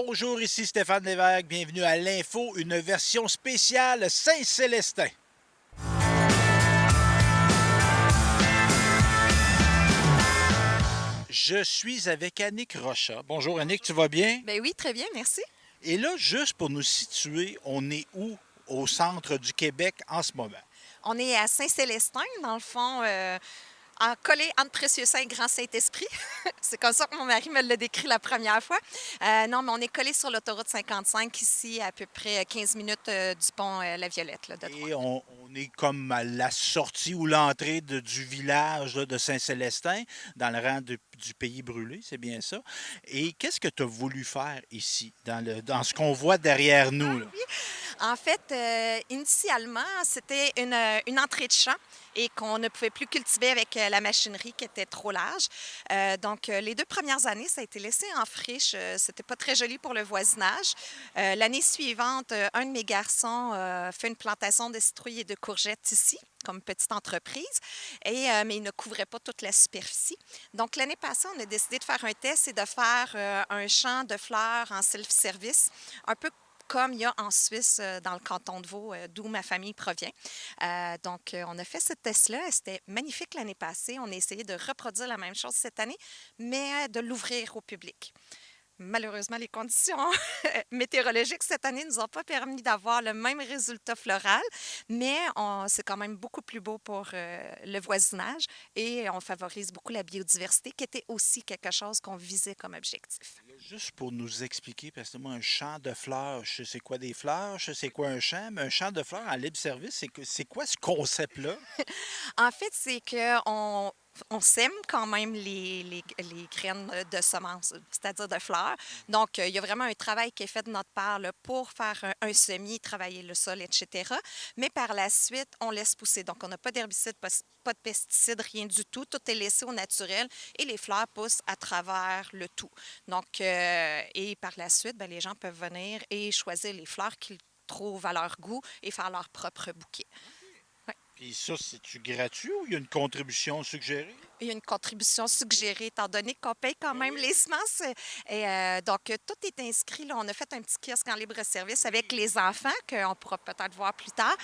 Bonjour, ici Stéphane Lévesque. Bienvenue à l'Info, une version spéciale Saint-Célestin. Je suis avec Annick Rocha. Bonjour Annick, tu vas bien? Ben oui, très bien, merci. Et là, juste pour nous situer, on est où au centre du Québec en ce moment? On est à Saint-Célestin, dans le fond, collé entre Précieux-Saint et Grand Saint-Esprit. C'est comme ça que mon mari me l'a décrit la première fois. Non, mais on est collé sur l'autoroute 55, ici, à peu près 15 minutes du pont La Violette, là, de Trois. Et on est comme à la sortie ou l'entrée du village là, de Saint-Célestin, dans le rang du pays brûlé, c'est bien ça. Et qu'est-ce que tu as voulu faire ici, dans ce qu'on voit derrière nous, là? En fait, initialement, c'était une entrée de champ et qu'on ne pouvait plus cultiver avec la machinerie qui était trop large. Donc, les 2 premières années, ça a été laissé en friche. C'était pas très joli pour le voisinage. L'année suivante, un de mes garçons fait une plantation de citrouilles et de courgettes ici comme petite entreprise, mais il ne couvrait pas toute la superficie. Donc, l'année passée, on a décidé de faire un test et de faire un champ de fleurs en self-service, un peu comme il y a en Suisse, dans le canton de Vaud, d'où ma famille provient. Donc, on a fait ce test-là. C'était magnifique l'année passée. On a essayé de reproduire la même chose cette année, mais de l'ouvrir au public. Malheureusement, les conditions météorologiques cette année ne nous ont pas permis d'avoir le même résultat floral, mais c'est quand même beaucoup plus beau pour le voisinage et on favorise beaucoup la biodiversité, qui était aussi quelque chose qu'on visait comme objectif. Juste pour nous expliquer, parce que moi, un champ de fleurs, je sais c'est quoi des fleurs, je sais c'est quoi un champ, mais un champ de fleurs en libre service, c'est quoi ce concept-là? En fait, c'est qu'on sème quand même les graines de semences, c'est-à-dire de fleurs. Donc, il y a vraiment un travail qui est fait de notre part là, pour faire un semis, travailler le sol, etc. Mais par la suite, on laisse pousser. Donc, on n'a pas d'herbicide, pas de pesticides, rien du tout. Tout est laissé au naturel et les fleurs poussent à travers le tout. Donc, et par la suite, ben, les gens peuvent venir et choisir les fleurs qu'ils trouvent à leur goût et faire leur propre bouquet. Ouais. Puis ça, c'est-tu gratuit ou il y a une contribution suggérée? Il y a une contribution suggérée, étant donné qu'on paye quand Ben même les oui. semences. Donc, tout est inscrit. Là. On a fait un petit kiosque en libre-service avec les enfants, qu'on pourra peut-être voir plus tard.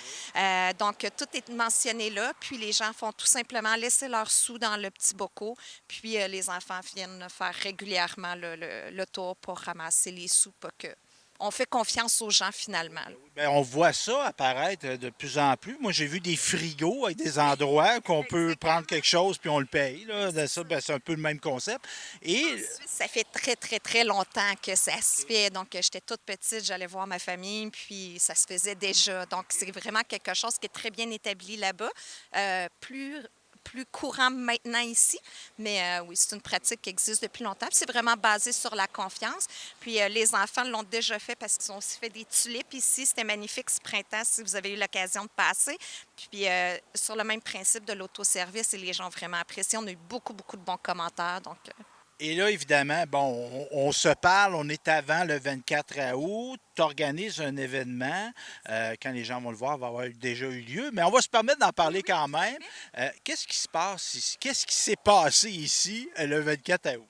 Donc, tout est mentionné là. Puis, les gens font tout simplement laisser leurs sous dans le petit bocal. Puis, les enfants viennent faire régulièrement le tour pour ramasser les sous. Pas que... On fait confiance aux gens, finalement. Là. Ben, on voit ça apparaître de plus en plus. Moi, j'ai vu des frigos avec des endroits qu'on peut prendre Exactement. quelque chose puis on le paye. Oui, Là. c'est Ça, ça. ben, c'est un peu le même concept. En Et Suisse, ça fait très, très, très longtemps que ça se fait. Donc, j'étais toute petite, j'allais voir ma famille, puis ça se faisait déjà. Donc, c'est vraiment quelque chose qui est très bien établi là-bas. Plus courant maintenant ici, mais oui, c'est une pratique qui existe depuis longtemps. Puis c'est vraiment basé sur la confiance. Puis les enfants l'ont déjà fait parce qu'ils ont aussi fait des tulipes ici. C'était magnifique ce printemps si vous avez eu l'occasion de passer. Puis sur le même principe de l'autoservice, et les gens ont vraiment apprécié. On a eu beaucoup, beaucoup de bons commentaires. Donc, Et là, évidemment, bon, on se parle, on est avant le 24 août, tu organises un événement, quand les gens vont le voir, va avoir déjà eu lieu, mais on va se permettre d'en oui, parler oui, quand tout à même. fait. Qu'est-ce qui se passe ici? Qu'est-ce qui s'est passé ici le 24 août?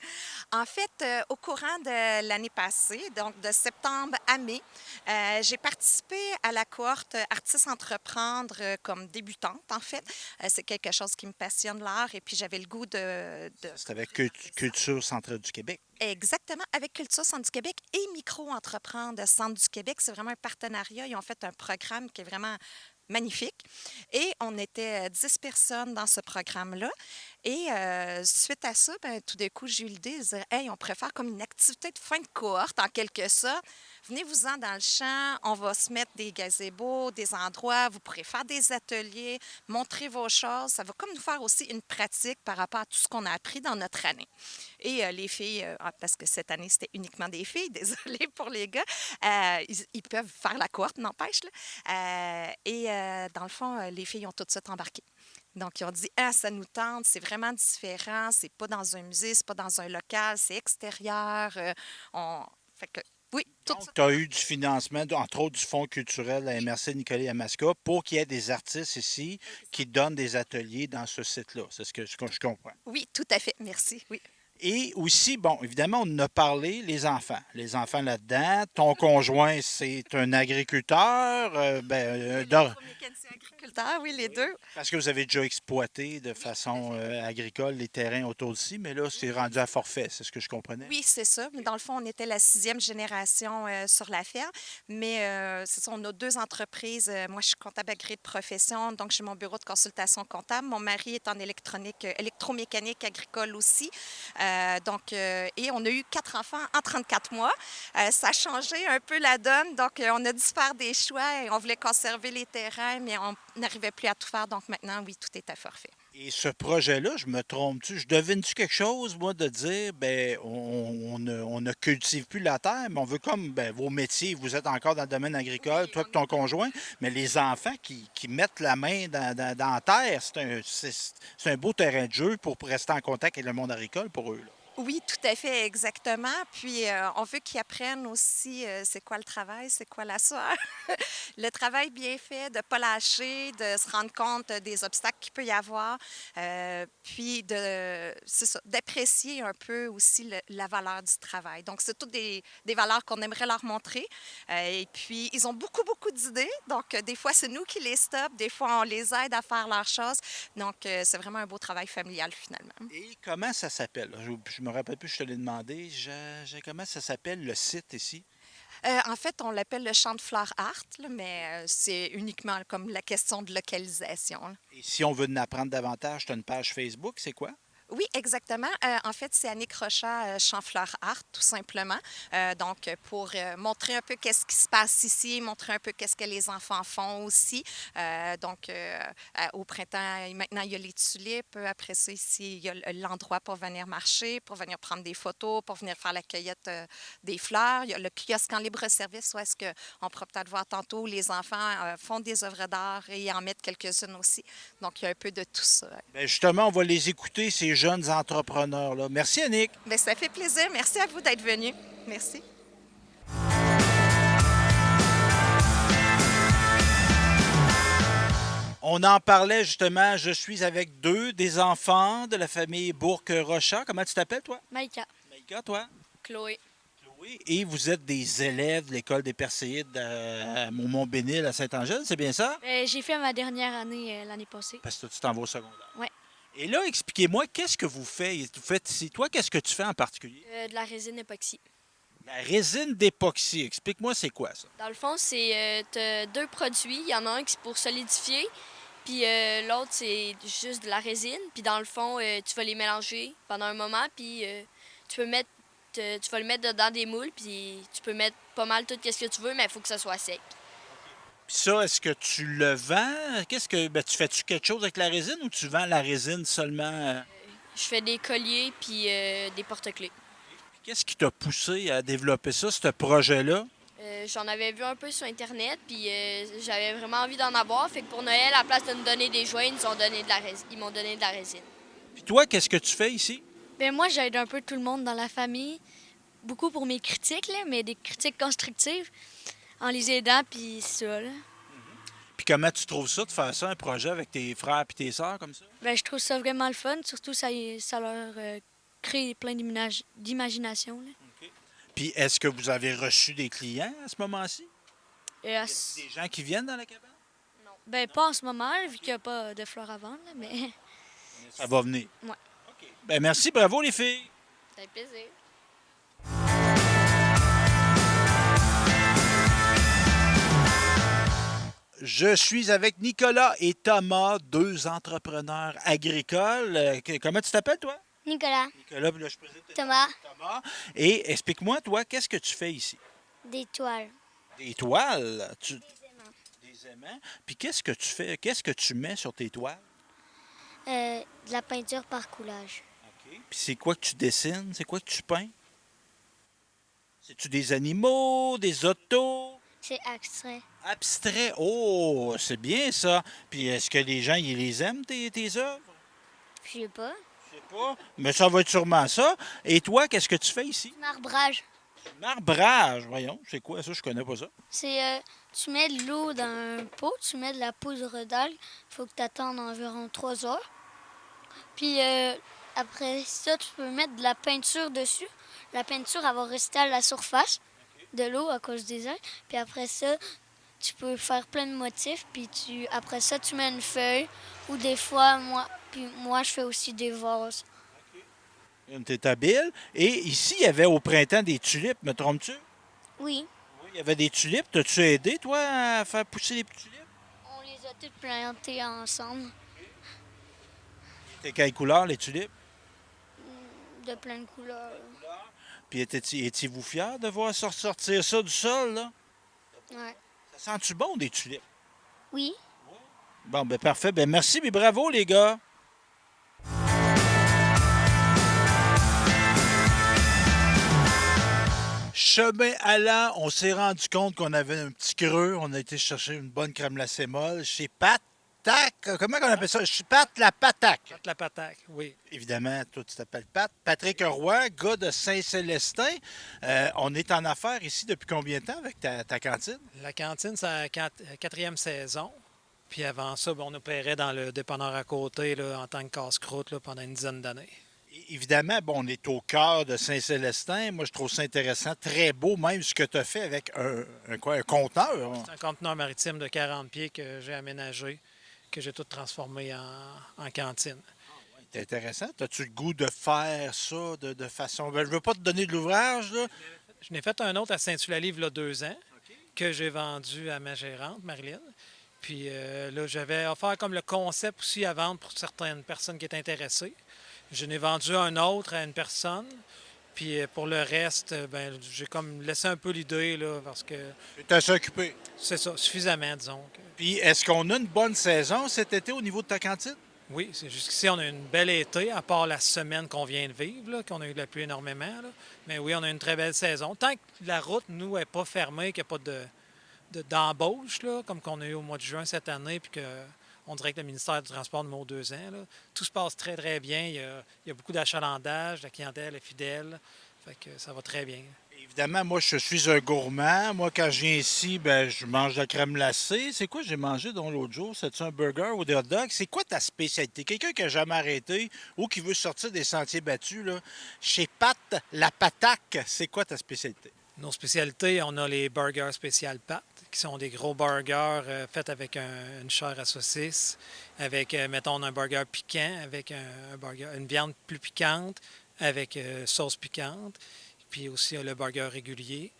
En fait, au courant de l'année passée, donc de septembre à mai, j'ai participé à la cohorte Artistes Entreprendre comme débutante, en fait. C'est quelque chose qui me passionne, l'art, et puis j'avais le goût de C'est avec présenter ça. Culture Centre du Québec. Exactement, avec Culture Centre du Québec et Micro-entreprendre Centre du Québec. C'est vraiment un partenariat. Ils ont fait un programme qui est vraiment magnifique. Et on était 10 personnes dans ce programme-là. Et suite à ça, ben, tout d'un coup, j'ai eu l'idée de dire, hey, on pourrait faire comme une activité de fin de cohorte, en quelque sorte. Venez-vous-en dans le champ, on va se mettre des gazebos, des endroits, vous pourrez faire des ateliers, montrer vos choses. Ça va comme nous faire aussi une pratique par rapport à tout ce qu'on a appris dans notre année. Et les filles, parce que cette année, c'était uniquement des filles, désolée pour les gars, ils peuvent faire la cohorte, n'empêche. Là. Dans le fond, les filles ont tout de suite embarqué. Donc, ils ont dit, ah, ça nous tente, c'est vraiment différent, c'est pas dans un musée, c'est pas dans un local, c'est extérieur. On... Fait que, oui, tout de Donc, suite tu as eu du embarqué. financement, entre autres du Fonds culturel à Oui, MRC Nicolas Yamaska, pour qu'il y ait des artistes ici qui exactement. donnent des ateliers dans ce site-là. C'est ce que je comprends. Oui, tout à fait, merci. Oui. Et aussi, bon, évidemment, on en a parlé, les enfants. Les enfants là-dedans. Ton conjoint, c'est un agriculteur. Électromécanicien agriculteur, oui, les deux. Parce que vous avez déjà exploité de Oui, tout à façon fait. agricole les terrains autour d'ici, mais là, c'est rendu à forfait, c'est ce que je comprenais. Oui, c'est ça. Mais dans le fond, on était la sixième génération sur la ferme. Mais c'est ça, on a deux entreprises. Moi, je suis comptable agréé de profession, donc j'ai mon bureau de consultation comptable. Mon mari est en électronique, électromécanique agricole aussi. Et on a eu quatre enfants en 34 mois. Ça a changé un peu la donne. Donc, on a dû faire des choix et on voulait conserver les terrains, mais on n'arrivait plus à tout faire. Donc, maintenant, oui, tout est à forfait. Et ce projet-là, je me trompe-tu? Je devine-tu quelque chose, moi, de dire, ben, on ne cultive plus la terre, mais on veut comme, ben, vos métiers, vous êtes encore dans le domaine agricole, Oui, toi et ton conjoint, mais les enfants qui mettent la main dans la terre, c'est un beau terrain de jeu pour rester en contact avec le monde agricole pour eux, là. Oui, tout à fait, exactement. Puis, on veut qu'ils apprennent aussi c'est quoi le travail, c'est quoi la sueur. Le travail bien fait, de ne pas lâcher, de se rendre compte des obstacles qu'il peut y avoir, puis c'est ça, d'apprécier un peu aussi la valeur du travail. Donc, c'est toutes des valeurs qu'on aimerait leur montrer. Et puis, ils ont beaucoup, beaucoup d'idées. Donc, des fois, c'est nous qui les stoppent, des fois, on les aide à faire leurs choses. Donc, c'est vraiment un beau travail familial finalement. Et comment ça s'appelle? Je me rappelle plus, je te l'ai demandé. Comment ça s'appelle le site ici? En fait, on l'appelle le champ de fleurs art, là, mais c'est uniquement comme la question de localisation, là. Et si on veut en apprendre davantage, tu as une page Facebook, c'est quoi? Oui, exactement. En fait, c'est Annick Rochat, Champ-Fleur Art, tout simplement. Pour montrer un peu qu'est-ce qui se passe ici, montrer un peu qu'est-ce que les enfants font aussi. Au printemps, maintenant, il y a les tulipes. Après ça, ici, il y a l'endroit pour venir marcher, pour venir prendre des photos, pour venir faire la cueillette des fleurs. Il y a le kiosque en libre-service, où est-ce qu'on pourra peut-être voir tantôt, où les enfants font des œuvres d'art et en mettent quelques-unes aussi. Donc, il y a un peu de tout ça. Ben justement, on va les écouter, ces jeunes entrepreneurs-là. Merci, Annick. Bien, ça fait plaisir. Merci à vous d'être venu. Merci. On en parlait justement, je suis avec deux des enfants de la famille Bourque-Rochat. Comment tu t'appelles, toi? Maïka. Maïka, toi? Chloé. Chloé. Et vous êtes des élèves de l'école des Perséides à Mont-Bénil à Saint-Angèle, c'est bien ça? J'ai fait ma dernière année l'année passée. Parce que toi, tu t'en vas au secondaire. Ouais. Et là, expliquez-moi, qu'est-ce que vous faites ici? Toi, qu'est-ce que tu fais en particulier? De la résine époxy. La résine d'époxy. Explique-moi, c'est quoi ça? Dans le fond, t'as deux produits. Il y en a un qui est pour solidifier, puis l'autre, c'est juste de la résine. Puis dans le fond, tu vas les mélanger pendant un moment, puis tu vas le mettre dedans des moules, puis tu peux mettre pas mal tout ce que tu veux, mais il faut que ça soit sec. Puis ça, est-ce que tu le vends? Tu fais-tu quelque chose avec la résine ou tu vends la résine seulement? Je fais des colliers, puis des porte-clés. Qu'est-ce qui t'a poussé à développer ça, ce projet-là? J'en avais vu un peu sur Internet, puis j'avais vraiment envie d'en avoir. Fait que pour Noël, à la place de nous donner des jouets, ils m'ont donné de la résine. Puis toi, qu'est-ce que tu fais ici? Ben moi, j'aide un peu tout le monde dans la famille. Beaucoup pour mes critiques, là, mais des critiques constructives, en les aidant, puis ça. Là. Puis comment tu trouves ça de faire ça, un projet avec tes frères et tes sœurs comme ça? Ben, je trouve ça vraiment le fun. Surtout, ça leur crée plein d'imagination. Là. Puis est-ce que vous avez reçu des clients à ce moment-ci? Et à Y a-t-il des gens qui viennent dans la cabane? Ben, pas en ce moment, là, vu qu'il n'y a pas de fleurs à vendre, là, mais Ça va venir. Ouais. OK. Ben merci, bravo les filles. ça fait plaisir. Je suis avec Nicolas et Thomas, deux entrepreneurs agricoles. Comment tu t'appelles, toi? Nicolas, Nicolas, puis là, je présente Thomas, Thomas. Et explique-moi, toi, qu'est-ce que tu fais ici? des toiles, Des toiles? Des aimants. Puis qu'est-ce que tu fais? Qu'est-ce que tu mets sur tes toiles? de la peinture par coulage. OK. Puis c'est quoi que tu dessines? C'est quoi que tu peins? C'est-tu des animaux, des autos? C'est abstrait. Abstrait. Oh, c'est bien ça. Puis est-ce que les gens, ils les aiment, tes œuvres? Je sais pas. Je sais pas. Mais ça va être sûrement ça. Et toi, qu'est-ce que tu fais ici? Marbrage. Marbrage. Voyons, c'est quoi ça? Je connais pas ça. C'est tu mets de l'eau dans un pot, tu mets de la poudre d'algue. Il faut que tu attendes environ 3 heures. Puis après ça, tu peux mettre de la peinture dessus. La peinture, elle va rester à la surface de l'eau à cause des algues. Puis après ça, tu peux faire plein de motifs. Puis après ça, tu mets une feuille. Ou des fois, moi, je fais aussi des vases. T'es habile. Et ici, il y avait au printemps des tulipes, me trompes-tu? Oui, Oui, il y avait des tulipes. T'as-tu aidé, toi, à faire pousser les tulipes? on les a toutes plantées ensemble, T'es quelle couleur, les tulipes? de plein de couleurs. Puis étiez-vous fiers de voir sortir ça du sol, là? Ouais. Ça sent-tu bon, des tulipes? Oui. Bon, ben parfait. Ben merci, mais bravo, les gars. Chemin allant, on s'est rendu compte qu'on avait un petit creux. On a été chercher une bonne crème glacée molle chez Pat. Tac, comment on appelle ça? Chez Pat la Patac. Pat la Patac, oui. Évidemment, toi, tu t'appelles Pat. Patrick Roy, gars de Saint-Célestin. On est en affaires ici depuis combien de temps avec ta cantine? La cantine, c'est la quatrième saison. Puis avant ça, on opérait dans le dépanneur à côté là, en tant que casse-croûte là, pendant une dizaine d'années. Évidemment, bon, on est au cœur de Saint-Célestin. Moi, je trouve ça intéressant, très beau, même ce que tu as fait avec un conteneur. C'est un conteneur maritime de 40 pieds que j'ai aménagé, que j'ai tout transformé en cantine. C'est intéressant. As-tu le goût de faire ça de façon. Ben, je ne veux pas te donner de l'ouvrage, là. Je n'ai fait un autre à Saint-Eulalie il y a 2 ans que j'ai vendu à ma gérante, Marilyn. Puis là, j'avais offert comme le concept aussi à vendre pour certaines personnes qui étaient intéressées. Je n'ai vendu un autre à une personne. Puis pour le reste, ben, j'ai comme laissé un peu l'idée, là, parce que Tu assez occupé. c'est ça, suffisamment, disons. Puis, est-ce qu'on a une bonne saison cet été au niveau de ta cantine? Oui, jusqu'ici, on a une belle été, à part la semaine qu'on vient de vivre, là, qu'on a eu de la pluie énormément. Là. Mais oui, on a une très belle saison. Tant que la route, nous, n'est pas fermée, qu'il n'y a pas d'embauche, là, comme qu'on a eu au mois de juin cette année, puis qu'on dirait que le ministère du Transport nous met 2 ans, là, tout se passe très, très bien. Il y a beaucoup d'achalandage, la clientèle est fidèle. Fait que ça va très bien. Évidemment, moi, je suis un gourmand. Moi, quand je viens ici, ben, je mange de la crème glacée. C'est quoi j'ai mangé donc l'autre jour? C'est-tu un burger ou des hot dogs? C'est quoi ta spécialité? Quelqu'un qui n'a jamais arrêté ou qui veut sortir des sentiers battus, là, chez Pat, la Patac, c'est quoi ta spécialité? Nos spécialités, on a les burgers spécial pâtes, qui sont des gros burgers faits avec une chair à saucisse, avec, mettons, un burger piquant, avec une viande plus piquante, avec sauce piquante, puis aussi le burger régulier,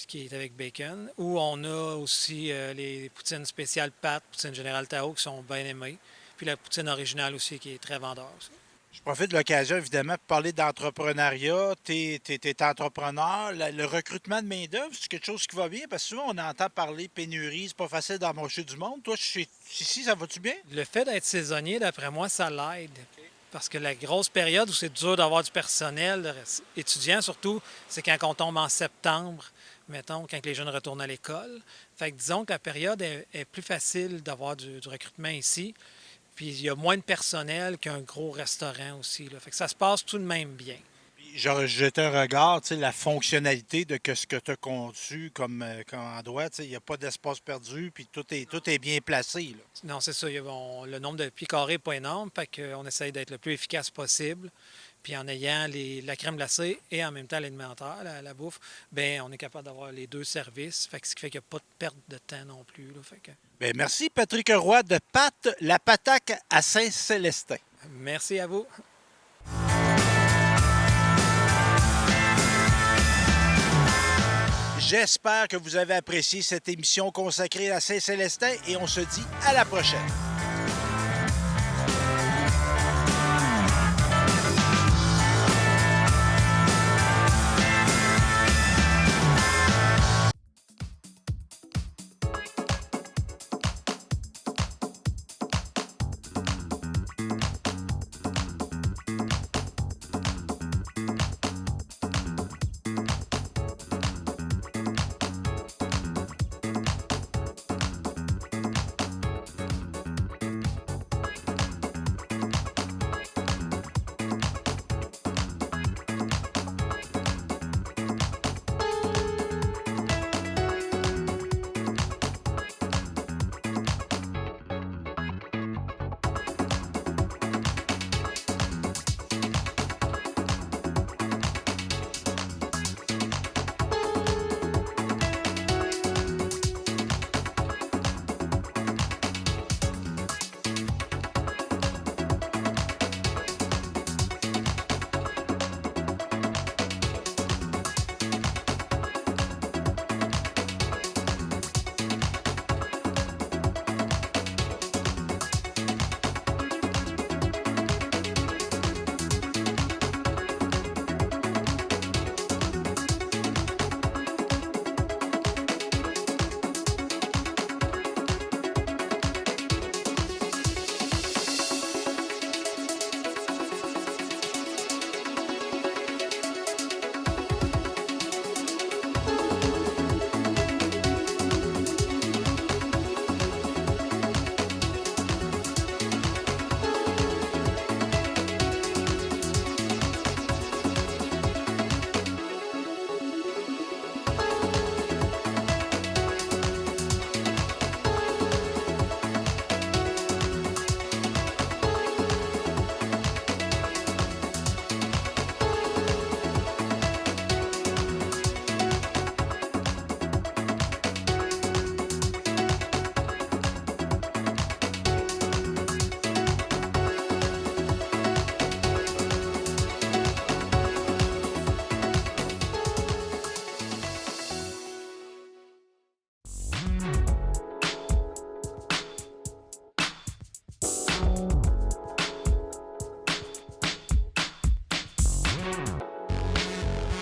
qui est avec bacon. Ou on a aussi les poutines spéciales pâtes, poutine Général Tao, qui sont bien aimées, puis la poutine originale aussi, qui est très vendeur. Aussi. Je profite de l'occasion, évidemment, pour parler d'entrepreneuriat. Tu es entrepreneur. Le recrutement de main-d'œuvre, c'est quelque chose qui va bien? Parce que souvent, on entend parler pénurie, c'est pas facile d'embaucher du monde. Toi, ici, ça va-tu bien? Le fait d'être saisonnier, d'après moi, ça l'aide. Parce que la grosse période où c'est dur d'avoir du personnel, étudiant surtout, c'est quand on tombe en septembre, mettons, quand les jeunes retournent à l'école. Fait que disons que la période est plus facile d'avoir du recrutement ici. Puis il y a moins de personnel qu'un gros restaurant aussi. Là. Fait que ça se passe tout de même bien. J'aurais jeté un regard, tu sais, la fonctionnalité de ce que tu as conçu comme endroit. Tu sais, il n'y a pas d'espace perdu, puis tout est bien placé. Là. Non, c'est ça. Le nombre de pieds carrés n'est pas énorme. Fait qu'on essaye d'être le plus efficace possible. Puis en ayant la crème glacée et en même temps l'alimentaire, la bouffe, bien, on est capable d'avoir les deux services. Fait que ce qui fait qu'il n'y a pas de perte de temps non plus. Là. Fait que... Bien, merci, Patrick Roy de Pat, la Patac à Saint-Célestin. Merci à vous. J'espère que vous avez apprécié cette émission consacrée à Saint-Célestin et on se dit à la prochaine.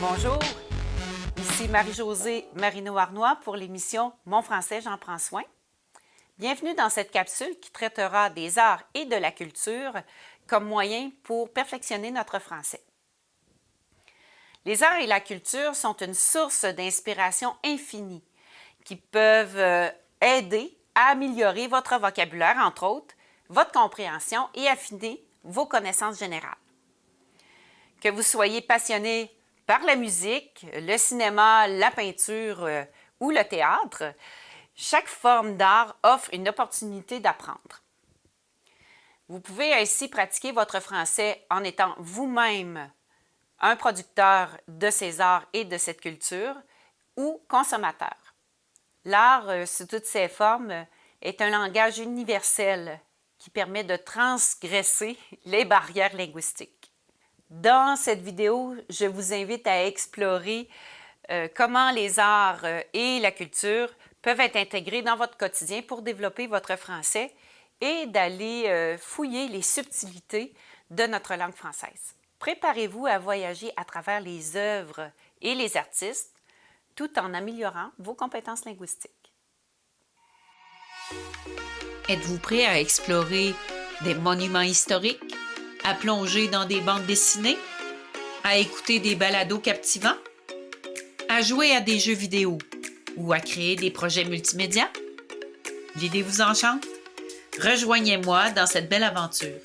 Bonjour, ici Marie-Josée Marino-Arnois pour l'émission Mon français, j'en prends soin. Bienvenue dans cette capsule qui traitera des arts et de la culture comme moyen pour perfectionner notre français. Les arts et la culture sont une source d'inspiration infinie qui peuvent aider à améliorer votre vocabulaire, entre autres, votre compréhension et affiner vos connaissances générales. Que vous soyez passionné par la musique, le cinéma, la peinture ou le théâtre, chaque forme d'art offre une opportunité d'apprendre. Vous pouvez ainsi pratiquer votre français en étant vous-même un producteur de ces arts et de cette culture ou consommateur. L'art, sous toutes ses formes, est un langage universel qui permet de transgresser les barrières linguistiques. Dans cette vidéo, je vous invite à explorer comment les arts et la culture peuvent être intégrés dans votre quotidien pour développer votre français et d'aller fouiller les subtilités de notre langue française. Préparez-vous à voyager à travers les œuvres et les artistes tout en améliorant vos compétences linguistiques. Êtes-vous prêt à explorer des monuments historiques, à plonger dans des bandes dessinées, à écouter des balados captivants, à jouer à des jeux vidéo ou à créer des projets multimédia? L'idée vous enchante? Rejoignez-moi dans cette belle aventure.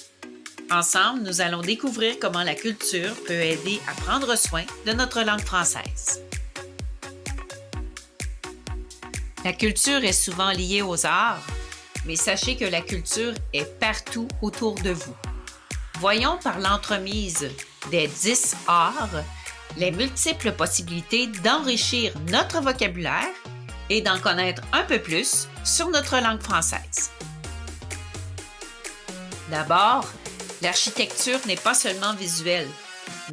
Ensemble, nous allons découvrir comment la culture peut aider à prendre soin de notre langue française. La culture est souvent liée aux arts, mais sachez que la culture est partout autour de vous. Voyons par l'entremise des 10 arts les multiples possibilités d'enrichir notre vocabulaire et d'en connaître un peu plus sur notre langue française. D'abord, l'architecture n'est pas seulement visuelle,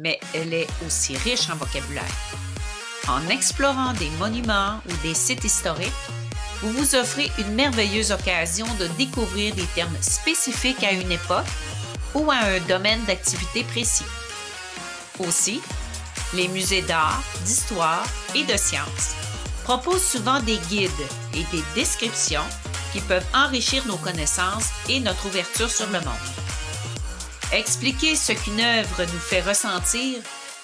mais elle est aussi riche en vocabulaire. En explorant des monuments ou des sites historiques, vous vous offrez une merveilleuse occasion de découvrir des termes spécifiques à une époque ou à un domaine d'activité précis. Aussi, les musées d'art, d'histoire et de sciences proposent souvent des guides et des descriptions qui peuvent enrichir nos connaissances et notre ouverture sur le monde. Expliquer ce qu'une œuvre nous fait ressentir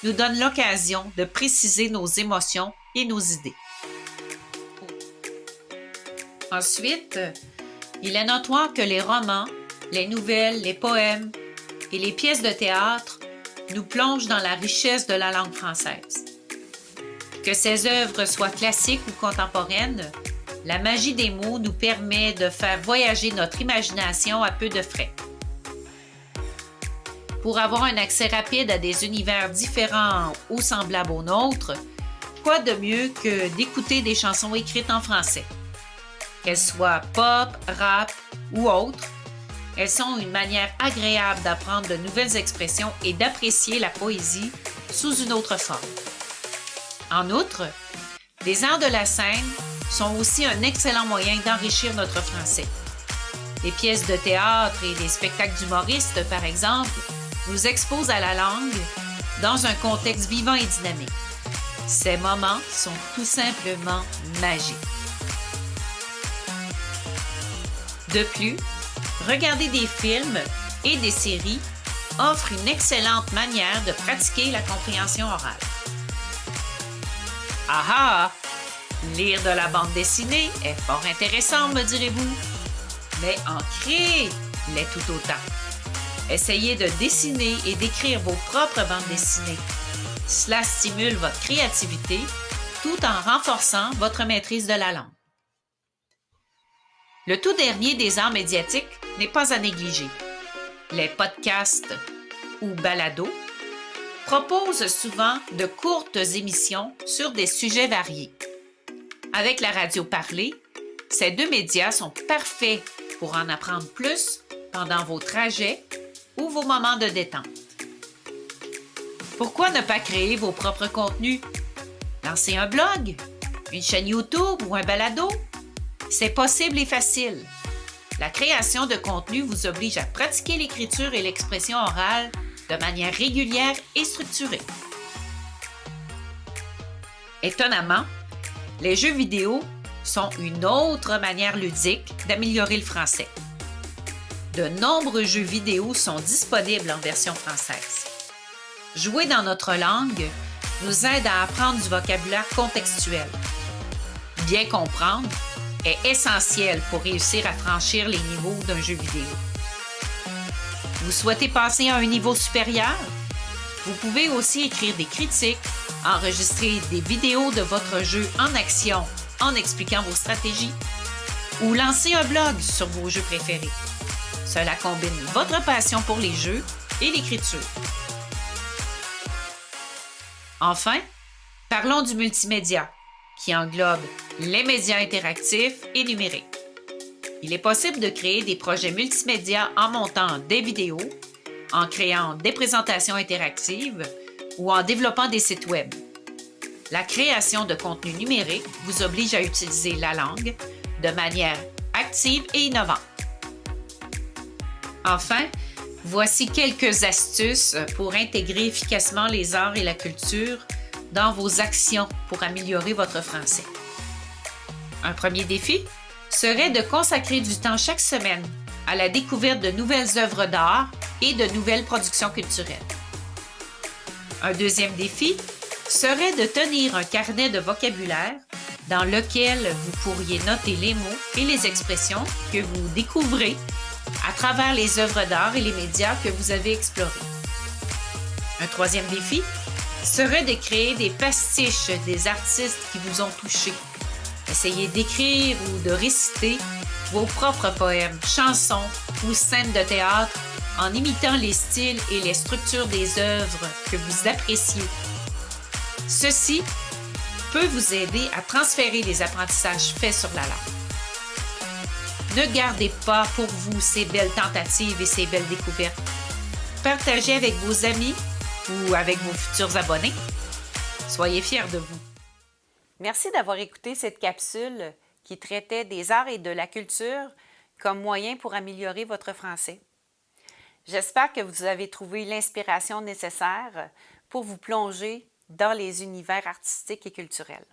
nous donne l'occasion de préciser nos émotions et nos idées. Ensuite, il est notoire que les romans, les nouvelles, les poèmes et les pièces de théâtre nous plongent dans la richesse de la langue française. Que ces œuvres soient classiques ou contemporaines, la magie des mots nous permet de faire voyager notre imagination à peu de frais. Pour avoir un accès rapide à des univers différents ou semblables aux nôtres, quoi de mieux que d'écouter des chansons écrites en français? Qu'elles soient pop, rap ou autres, elles sont une manière agréable d'apprendre de nouvelles expressions et d'apprécier la poésie sous une autre forme. En outre, les arts de la scène sont aussi un excellent moyen d'enrichir notre français. Les pièces de théâtre et les spectacles d'humoristes, par exemple, nous exposent à la langue dans un contexte vivant et dynamique. Ces moments sont tout simplement magiques. De plus, regarder des films et des séries offre une excellente manière de pratiquer la compréhension orale. Ah ah! Lire de la bande dessinée est fort intéressant, me direz-vous. Mais en créer l'est tout autant. Essayez de dessiner et d'écrire vos propres bandes dessinées. Cela stimule votre créativité tout en renforçant votre maîtrise de la langue. Le tout dernier des arts médiatiques n'est pas à négliger. Les podcasts ou balados proposent souvent de courtes émissions sur des sujets variés. Avec la radio parlée, ces deux médias sont parfaits pour en apprendre plus pendant vos trajets ou vos moments de détente. Pourquoi ne pas créer vos propres contenus? Lancer un blog, une chaîne YouTube ou un balado? C'est possible et facile. La création de contenu vous oblige à pratiquer l'écriture et l'expression orale de manière régulière et structurée. Étonnamment, les jeux vidéo sont une autre manière ludique d'améliorer le français. De nombreux jeux vidéo sont disponibles en version française. Jouer dans notre langue nous aide à apprendre du vocabulaire contextuel. Bien comprendre est essentiel pour réussir à franchir les niveaux d'un jeu vidéo. Vous souhaitez passer à un niveau supérieur? Vous pouvez aussi écrire des critiques, enregistrer des vidéos de votre jeu en action en expliquant vos stratégies ou lancer un blog sur vos jeux préférés. Cela combine votre passion pour les jeux et l'écriture. Enfin, parlons du multimédia, qui englobe les médias interactifs et numériques. Il est possible de créer des projets multimédia en montant des vidéos, en créant des présentations interactives ou en développant des sites Web. La création de contenu numérique vous oblige à utiliser la langue de manière active et innovante. Enfin, voici quelques astuces pour intégrer efficacement les arts et la culture dans vos actions pour améliorer votre français. Un premier défi serait de consacrer du temps chaque semaine à la découverte de nouvelles œuvres d'art et de nouvelles productions culturelles. Un deuxième défi serait de tenir un carnet de vocabulaire dans lequel vous pourriez noter les mots et les expressions que vous découvrez à travers les œuvres d'art et les médias que vous avez explorés. Un troisième défi serait de créer des pastiches des artistes qui vous ont touché. Essayez d'écrire ou de réciter vos propres poèmes, chansons ou scènes de théâtre en imitant les styles et les structures des œuvres que vous appréciez. Ceci peut vous aider à transférer les apprentissages faits sur la langue. Ne gardez pas pour vous ces belles tentatives et ces belles découvertes. Partagez avec vos amis ou avec vos futurs abonnés. Soyez fiers de vous. Merci d'avoir écouté cette capsule qui traitait des arts et de la culture comme moyen pour améliorer votre français. J'espère que vous avez trouvé l'inspiration nécessaire pour vous plonger dans les univers artistiques et culturels.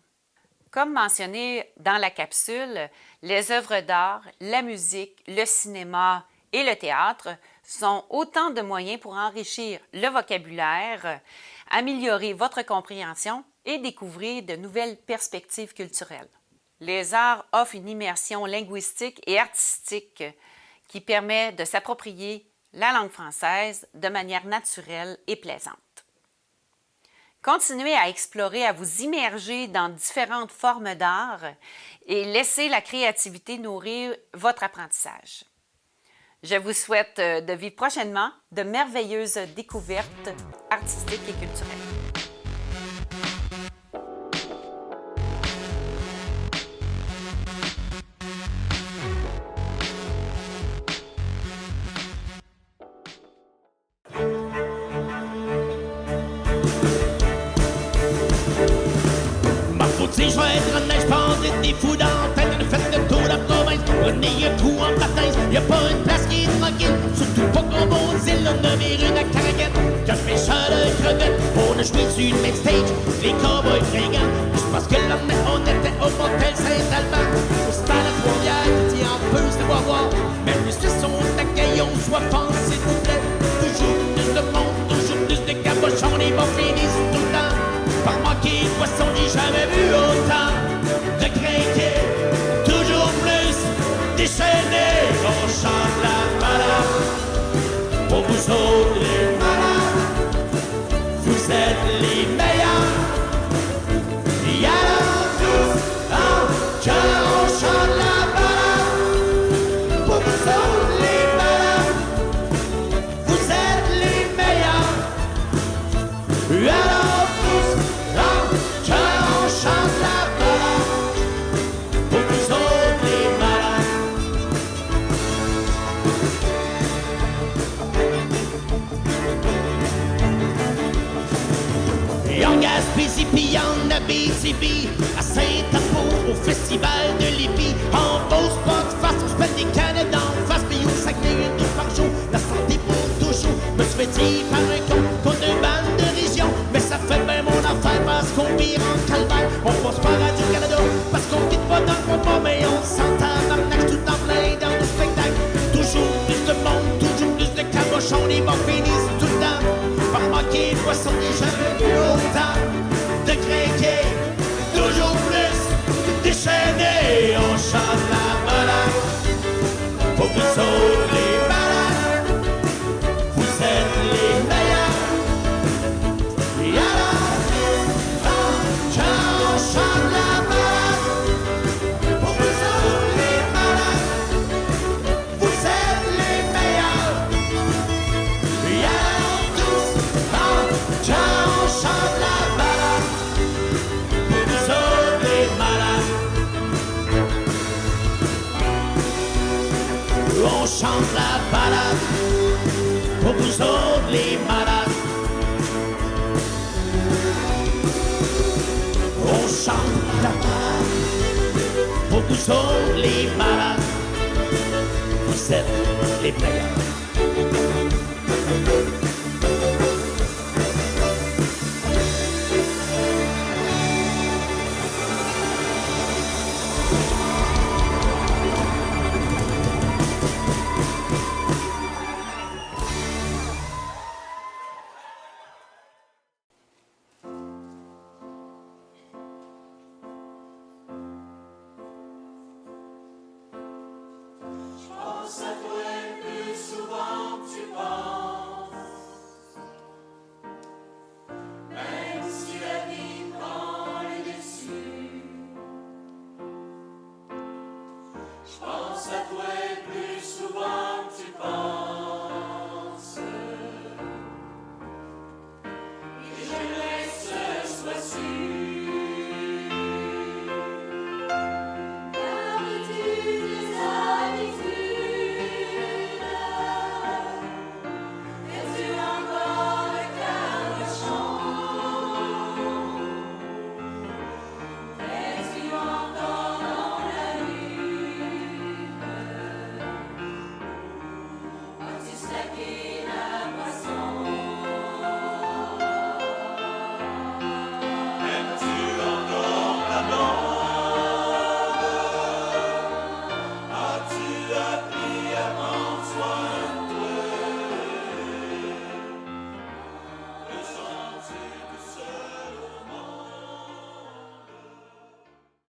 Comme mentionné dans la capsule, les œuvres d'art, la musique, le cinéma et le théâtre sont autant de moyens pour enrichir le vocabulaire, améliorer votre compréhension et découvrir de nouvelles perspectives culturelles. Les arts offrent une immersion linguistique et artistique qui permet de s'approprier la langue française de manière naturelle et plaisante. Continuez à explorer, à vous immerger dans différentes formes d'art et laissez la créativité nourrir votre apprentissage. Je vous souhaite de vivre prochainement de merveilleuses découvertes artistiques et culturelles. Si je vais être honnête, je prendrais des fous dans la tête, une fête de tour de la province. Prenez un trou en baptême, y'a pas une place qui est tranquille. Surtout pas comme on dit, là, nommer une à Caraguette. Quand je pêcheur de crevettes, on a joué sur le main stage, les cowboys fringants. Je pense que là, mais on était au motel Saint-Albert. Au stade à Trois-Rivières, qui en peut se voir. Même les Suisses sont accueillants, soit pensés, s'il vous plaît. Toujours plus de monde, toujours plus de cabochons, les bons finissent tout le temps. Par manquer de poisson, j'ai jamais vu autant de crinquer, toujours plus déchaîné. On chante la balade pour vous autres les malades. Vous êtes les meilleurs. Et alors tous en chœur, on chante la balade pour vous autres les malades. Vous êtes les meilleurs. Et alors chante la balade pour vous autres les malades. Et en Gaspésie, puis en Abitibi, à Saint-Apour, au festival de l'Épi, en Beauce-Porte-Face, on se met des canettes d'en face, puis au Saguenay, une douche par jour, la santé pour toujours. Me suis fait dire par un con qu'on a une bande de région, mais ça fait bien mon affaire parce qu'on vire en calvaire. On chante la page pour vous autres les malades. Vous êtes les meilleurs. Pense à toi